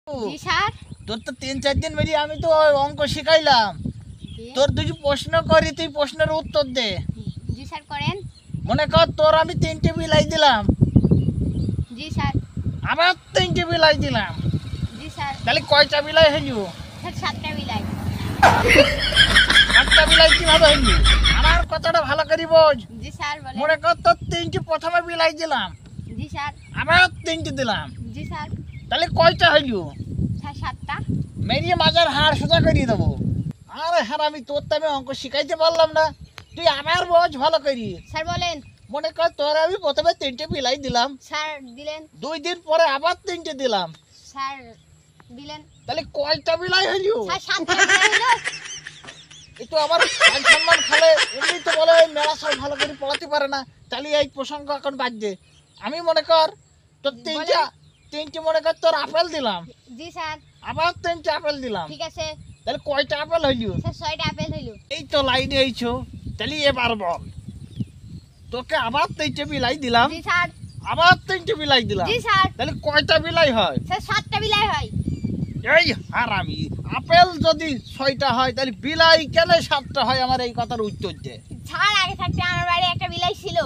জি sir. তোর তো 3-4 দিন বেরিয়ে আমি তো অঙ্ক শিখাইলাম। তোর দুটি প্রশ্ন করি, তুই প্রশ্নের উত্তর দে। জি স্যার করেন। মনে কর তোর আমি 3টে বিলাই দিলাম, জি স্যার। আবার 3টে বিলাই দিলাম, জি স্যার। তাহলে কয়টা বিলাই হইল? স্যার 7টা বিলাই। 8টা বিলাই কিভাবে হইল? আমার কথাটা ভালো করে বোঝ। জি স্যার বলেন। মনে কর তোর 3টে প্রথমে বিলাই দিলাম, জি স্যার। আবার 3টে দিলাম, জি স্যার। তাহলে কয়টা হইল? স্যার 7টা। মেরিয়ে মাজার হাড় সোজা করিয়ে দেবো। আরে হ্যাঁ, আমি তোর তো আমি অঙ্ক শিখাইতে পারলাম না, তুই আমার বোঝ ভালো করি। স্যার বলেন। মনে কর তোর আমি প্রথমে 3টে বিলাই দিলাম, স্যার দিলেন। 2 দিন পরে আবার 3টে দিলাম, স্যার দিলেন। তাহলে কয়টা বিলাই হইল? স্যার 7টা বিলাই হলো। একটু আমার মান সম্মান খালে এমনি তো বলে ওই মেলা সব ভালো করে পড়াতে পারে না, তাহলে এই প্রসঙ্গ এখন বাদ দে। আমি মনে কর তোর তিনটে মনে কর তোর আপেল দিলাম, জি স্যার। আবার 3টে আপেল দিলাম, ঠিক আছে। তাহলে কয়টা আপেল হইল? স্যার 6টা আপেল হইলো। এই তো লাইনে এইছো, তাহলে এবার বল। তোকে আবার 3টে বিলাই দিলাম, জি স্যার। আবার 3টে বিলাই দিলাম, জি স্যার। তাহলে কয়টা বিলাই হয়? স্যার 7টা বিলাই হয়। এই হারামি, আপেল যদি 6টা হয় তাহলে বিলাই কেন 7টা হয়? আমার এই কথার উত্তর দে। স্যার আগে থাকতে আমার বাড়ি একটা বিলাই ছিল।